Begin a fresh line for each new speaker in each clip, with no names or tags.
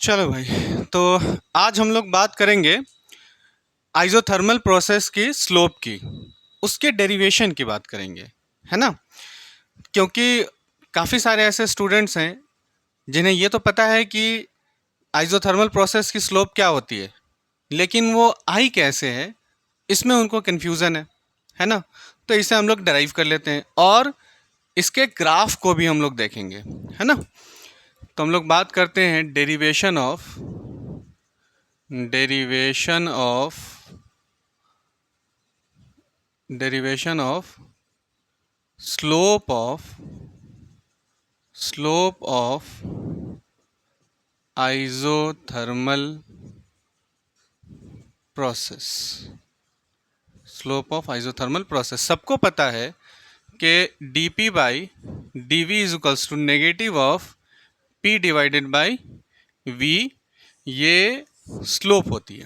चलो भाई, तो आज हम लोग बात करेंगे आइसोथर्मल प्रोसेस की स्लोप की, उसके डेरिवेशन की बात करेंगे, है ना। क्योंकि काफ़ी सारे ऐसे स्टूडेंट्स हैं जिन्हें ये तो पता है कि आइसोथर्मल प्रोसेस की स्लोप क्या होती है, लेकिन वो आई कैसे है, इसमें उनको कन्फ्यूज़न है ना। तो इसे हम लोग डराइव कर लेते हैं और इसके ग्राफ को भी हम लोग देखेंगे, है ना। तो हम लोग बात करते हैं derivation of slope of isothermal process. Slope of isothermal process सबको पता है कि dp by d v is equals to negative of p divided by v, ये स्लोप होती है।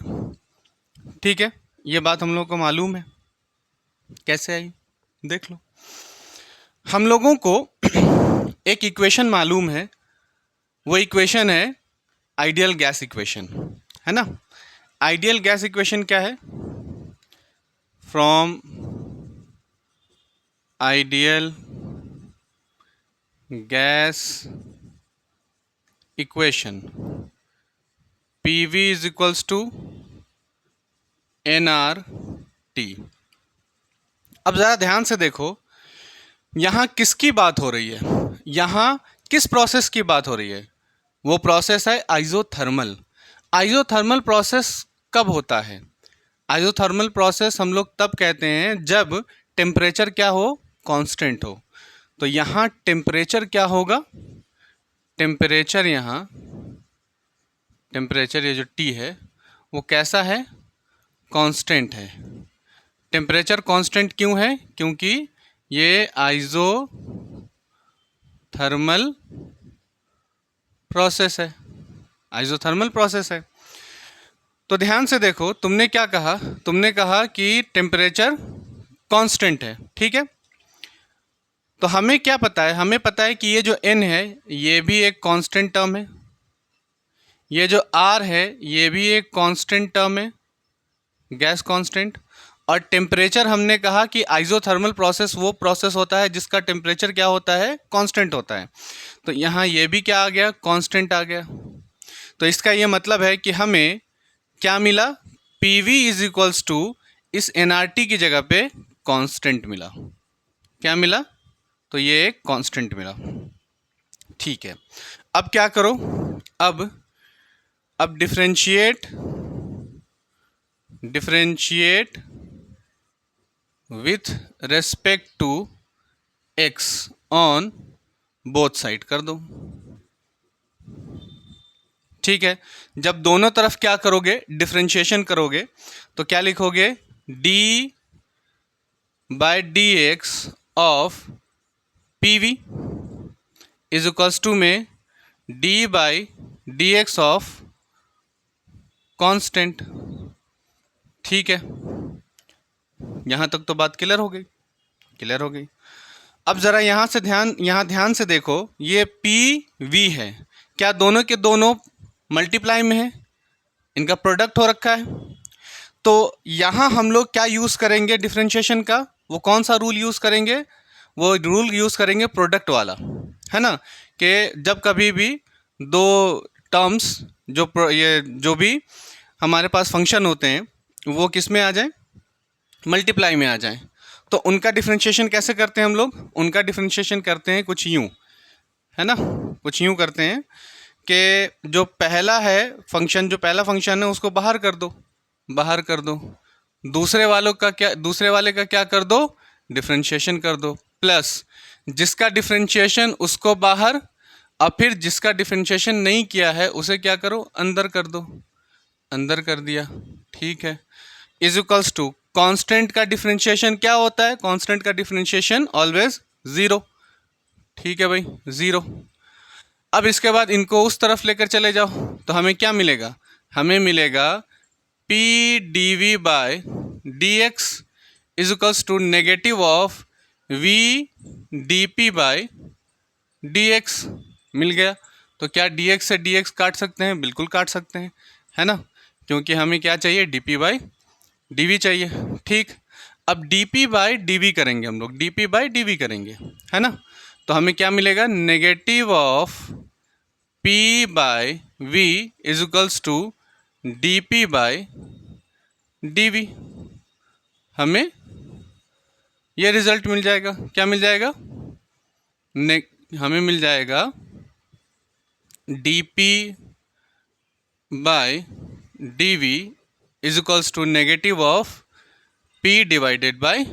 ठीक है, ये बात हम लोगों को मालूम है। कैसे आई देख लो। हम लोगों को एक इक्वेशन मालूम है, वो इक्वेशन है आइडियल गैस इक्वेशन, है ना। आइडियल गैस इक्वेशन क्या है? From ideal gas equation PV is equals to nRT। अब ज़रा ध्यान से देखो, यहाँ किसकी बात हो रही है, यहाँ किस प्रोसेस की बात हो रही है? वो प्रोसेस है आइसोथर्मल। आइसोथर्मल प्रोसेस कब होता है? आइसोथर्मल प्रोसेस हम लोग तब कहते हैं जब टेम्परेचर क्या हो, कांस्टेंट हो। तो यहाँ टेम्परेचर क्या होगा? टेम्परेचर यहाँ टेम्परेचर ये जो T है वो कैसा है? कांस्टेंट है। टेम्परेचर कांस्टेंट क्यों है? क्योंकि ये आइसोथर्मल प्रोसेस है, आइसोथर्मल प्रोसेस है। तो ध्यान से देखो, तुमने क्या कहा? तुमने कहा कि टेम्परेचर कांस्टेंट है, ठीक है। तो हमें क्या पता है? हमें पता है कि ये जो n है ये भी एक कांस्टेंट टर्म है, ये जो r है ये भी एक कांस्टेंट टर्म है, गैस कांस्टेंट। और टेम्परेचर हमने कहा कि आइसोथर्मल प्रोसेस वो प्रोसेस होता है जिसका टेम्परेचर क्या होता है? कांस्टेंट होता है। तो यहाँ ये भी क्या आ गया? कांस्टेंट आ गया। तो इसका ये मतलब है कि हमें क्या मिला? PV इज इक्वल्स टू इस nRT की जगह पे कांस्टेंट मिला। क्या मिला? तो ये एक कांस्टेंट मिला। ठीक है, अब क्या करो? अब differentiate with respect to x on both side कर दो। ठीक है, जब दोनों तरफ क्या करोगे? डिफरेंशिएशन करोगे, तो क्या लिखोगे? d by D x of PV is equals to में d by d x of constant. ठीक है, यहाँ तक तो बात क्लियर हो गई। अब ज़रा यहाँ ध्यान से देखो, ये PV है, क्या दोनों के दोनों मल्टीप्लाई में है? इनका प्रोडक्ट हो रखा है। तो यहाँ हम लोग क्या यूज़ करेंगे डिफरेंशिएशन का? वो कौन सा रूल यूज़ करेंगे? वो रूल यूज़ करेंगे प्रोडक्ट वाला, है ना। कि जब कभी भी दो टर्म्स जो भी हमारे पास फंक्शन होते हैं वो किस में आ जाए? मल्टीप्लाई में आ जाए। तो उनका डिफरेंशिएशन कैसे करते हैं हम लोग? उनका डिफरेंशिएशन करते हैं कुछ यूँ, है ना। कुछ यूँ करते हैं कि जो पहला फंक्शन है उसको बाहर कर दो। दूसरे वाले का क्या कर दो? डिफरेंशिएशन कर दो। प्लस जिसका डिफरेंशिएशन उसको बाहर, और फिर जिसका डिफरेंशिएशन नहीं किया है उसे क्या करो? अंदर कर दो। अंदर कर दिया, ठीक है। इज इक्वल्स टू कांस्टेंट का डिफरेंशिएशन क्या होता है? कांस्टेंट का डिफरेंशिएशन ऑलवेज ज़ीरो। ठीक है भाई, ज़ीरो। अब इसके बाद इनको उस तरफ लेकर चले जाओ, तो हमें क्या मिलेगा? हमें मिलेगा PdV by D X is equals to negative of V dP by D X. मिल गया। तो क्या dx से dx काट सकते हैं? बिल्कुल काट सकते हैं, है ना, क्योंकि हमें क्या चाहिए, dp बाई dv चाहिए। ठीक, अब dp बाई dv करेंगे हम लोग, dp बाई dv करेंगे, है ना, तो हमें क्या मिलेगा, negative of p by v is equals to dp by dv। हमें ये रिजल्ट मिल जाएगा, क्या मिल जाएगा, हमें मिल जाएगा dp by dv is equals to negative of p divided by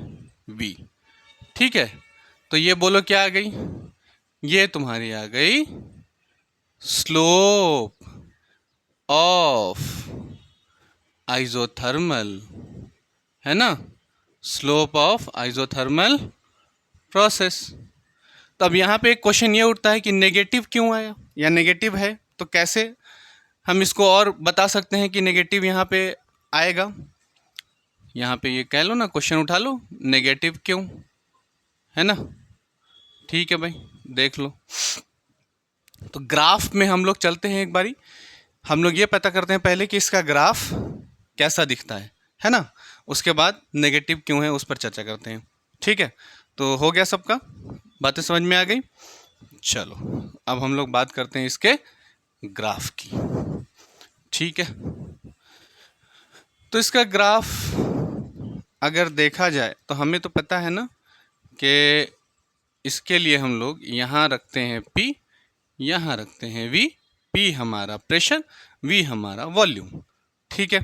v। ठीक है, तो ये बोलो क्या आ गई, ये तुम्हारी आ गई स्लोप ऑफ आइसोथर्मल, है ना, स्लोप ऑफ आइसोथर्मल प्रोसेस। तो अब यहाँ पे एक क्वेश्चन ये उठता है कि नेगेटिव क्यों आया, या नेगेटिव है तो कैसे हम इसको और बता सकते हैं कि नेगेटिव यहाँ पे आएगा। यहाँ पे ये कह लो ना, क्वेश्चन उठा लो, नेगेटिव क्यों, है ना। ठीक है भाई, देख लो। तो ग्राफ में हम लोग चलते हैं, एक बारी हम लोग ये पता करते हैं पहले कि इसका ग्राफ कैसा दिखता है ना, उसके बाद नेगेटिव क्यों है उस पर चर्चा करते हैं। ठीक है, तो हो गया सबका, बातें समझ में आ गई। चलो अब हम लोग बात करते हैं इसके ग्राफ की। ठीक है, तो इसका ग्राफ अगर देखा जाए तो हमें तो पता है ना कि इसके लिए हम लोग यहाँ रखते हैं P, यहाँ रखते हैं V, P हमारा प्रेशर, V हमारा वॉल्यूम। ठीक है,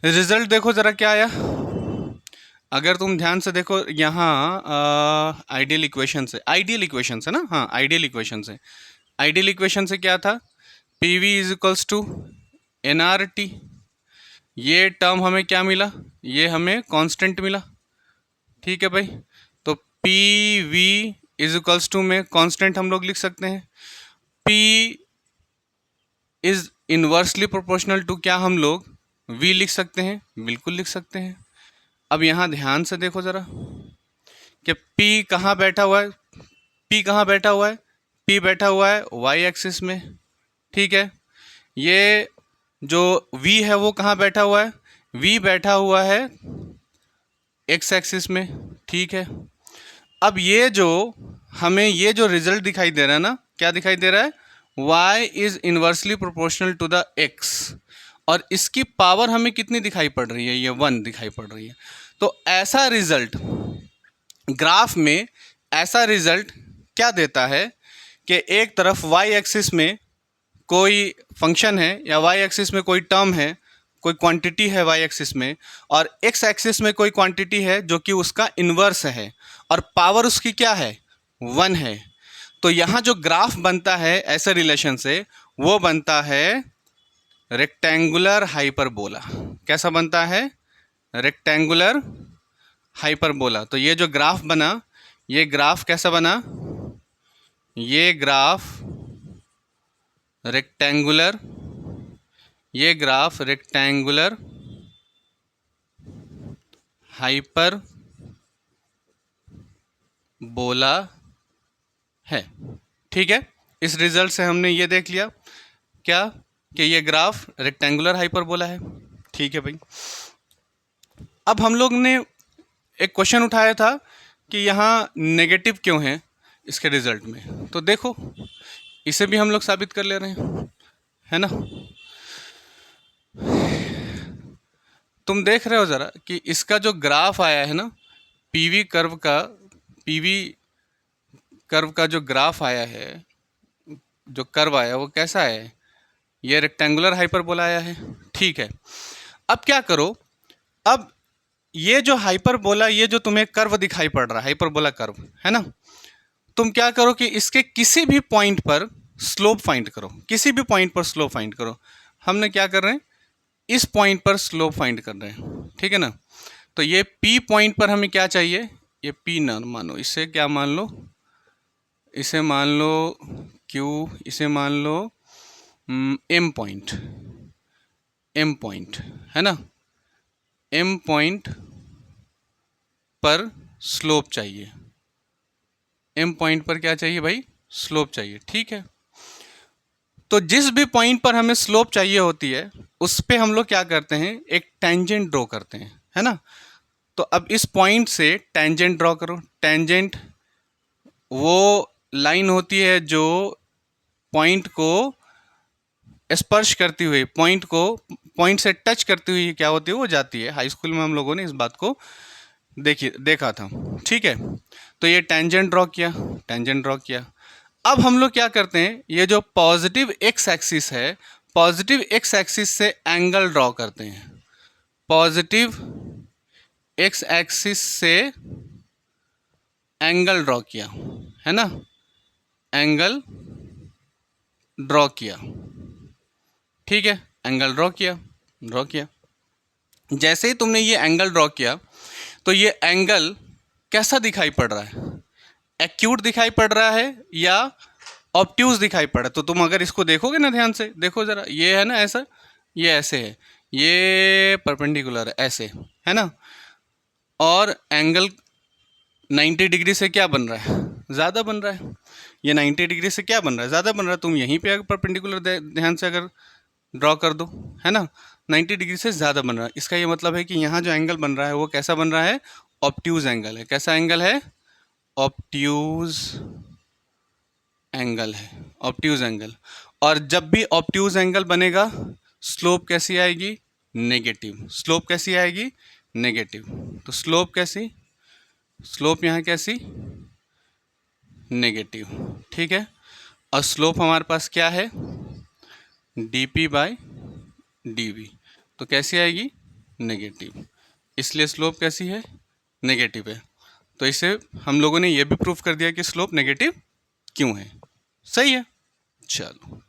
रिजल्ट देखो ज़रा क्या आया। अगर तुम ध्यान से देखो यहाँ आइडियल इक्वेशन से, आइडियल इक्वेशन से ना, हाँ आइडियल इक्वेशन से, आइडियल इक्वेशन से क्या था, P V is equals to n R T. ये टर्म हमें क्या मिला, ये हमें कांस्टेंट मिला। ठीक है भाई, तो P V is equals to में कांस्टेंट हम लोग लिख सकते हैं, P is inversely proportional to क्या हम लोग वी लिख सकते हैं, बिल्कुल लिख सकते हैं। अब यहाँ ध्यान से देखो ज़रा कि P कहाँ बैठा हुआ है, P कहाँ बैठा हुआ है, P बैठा हुआ है y एक्सिस में। ठीक है, ये जो V है वो कहाँ बैठा हुआ है, V बैठा हुआ है x एक्सिस में। ठीक है, अब ये जो हमें ये जो रिजल्ट दिखाई दे रहा है ना, क्या दिखाई दे रहा है, y is inversely proportional to the x, और इसकी पावर हमें कितनी दिखाई पड़ रही है, ये 1 दिखाई पड़ रही है। तो ऐसा रिजल्ट ग्राफ में, ऐसा रिजल्ट क्या देता है कि एक तरफ y एक्सिस में कोई फंक्शन है या y एक्सिस में कोई टर्म है, कोई क्वांटिटी है y एक्सिस में, और x एक्सिस में कोई क्वांटिटी है जो कि उसका इन्वर्स है, और पावर उसकी क्या है, 1 है। तो यहाँ जो ग्राफ बनता है ऐसे रिलेशन से, वो बनता है रेक्टेंगुलर हाइपरबोला। कैसा बनता है, रेक्टेंगुलर हाइपरबोला। तो ये जो ग्राफ बना, ये ग्राफ कैसा बना, ये ग्राफ रेक्टेंगुलर, ये ग्राफ रेक्टेंगुलर हाइपर बोला है। ठीक है, इस रिजल्ट से हमने ये देख लिया क्या, कि ये ग्राफ रेक्टेंगुलर हाइपरबोला है। ठीक है भाई, अब हम लोग ने एक क्वेश्चन उठाया था कि यहाँ नेगेटिव क्यों है इसके रिजल्ट में, तो देखो इसे भी हम लोग साबित कर ले रहे हैं, है ना। तुम देख रहे हो ज़रा कि इसका जो ग्राफ आया है ना, पीवी कर्व का जो ग्राफ आया है, जो कर्व आया वो कैसा है, ये रेक्टेंगुलर हाइपरबोला आया है। ठीक है, अब क्या करो, अब ये जो हाइपरबोला, ये जो तुम्हें कर्व दिखाई पड़ रहा है, हाइपरबोला कर्व है ना, तुम क्या करो कि इसके किसी भी पॉइंट पर स्लोप फाइंड करो, किसी भी पॉइंट पर स्लोप फाइंड करो। हमने क्या कर रहे हैं, इस पॉइंट पर स्लोप फाइंड कर रहे हैं। ठीक है ना, तो ये P पॉइंट पर हमें क्या चाहिए, ये P ना मानो, इसे क्या मान लो, इसे मान लो Q, इसे मान लो M पॉइंट, M पॉइंट है ना, M पॉइंट पर स्लोप चाहिए, M पॉइंट पर क्या चाहिए भाई, स्लोप चाहिए। ठीक है, तो जिस भी पॉइंट पर हमें स्लोप चाहिए होती है उस पे हम लोग क्या करते हैं, एक टेंजेंट ड्रॉ करते हैं, है ना। तो अब इस पॉइंट से टेंजेंट ड्रॉ करो। टेंजेंट वो लाइन होती है जो पॉइंट को स्पर्श करती हुई, पॉइंट से टच करती हुई क्या होती है, वो जाती है। हाई स्कूल में हम लोगों ने इस बात को देखा था, ठीक है। तो ये टेंजेंट ड्रॉ किया, टेंजेंट ड्रॉ किया। अब हम लोग क्या करते हैं, ये जो पॉजिटिव एक्स एक्सिस है, पॉजिटिव एक्स एक्सिस से एंगल ड्रॉ करते हैं। पॉजिटिव एक्स एक्सिस से एंगल ड्रॉ किया, है ना, एंगल ड्रॉ किया, ठीक है। एंगल ड्रॉ किया। जैसे ही तुमने ये एंगल ड्रॉ किया तो ये एंगल कैसा दिखाई पड़ रहा है, एक्यूट दिखाई पड़ रहा है या ऑब्ट्यूज दिखाई पड़ रहा है। तो तुम अगर इसको देखोगे ना, ध्यान से देखो ज़रा, ये है ना ऐसा, ये ऐसे है, ये परपेंडिकुलर है ऐसे, है ना। और एंगल 90 डिग्री से क्या बन रहा है, ज़्यादा बन रहा है। ये 90 डिग्री से क्या बन रहा है, ज़्यादा बन रहा है। तुम यहीं पे अगर परपेंडिकुलर ध्यान से अगर ड्रॉ कर दो, है ना, 90 डिग्री से ज़्यादा बन रहा है। इसका ये मतलब है कि यहाँ जो एंगल बन रहा है वो कैसा बन रहा है, ऑब्ट्यूज एंगल है। कैसा एंगल है, ऑब्ट्यूज एंगल है, ऑब्ट्यूज एंगल। और जब भी ऑब्ट्यूज एंगल बनेगा स्लोप कैसी आएगी, नेगेटिव। स्लोप कैसी आएगी, नेगेटिव। तो स्लोप कैसी, स्लोप यहाँ कैसी, नेगेटिव, ठीक है। और स्लोप हमारे पास क्या है, dp बाय dv। तो कैसी आएगी, नेगेटिव। इसलिए स्लोप कैसी है, नेगेटिव है। तो इसे हम लोगों ने ये भी प्रूफ कर दिया कि स्लोप नेगेटिव क्यों है। सही है, चलो।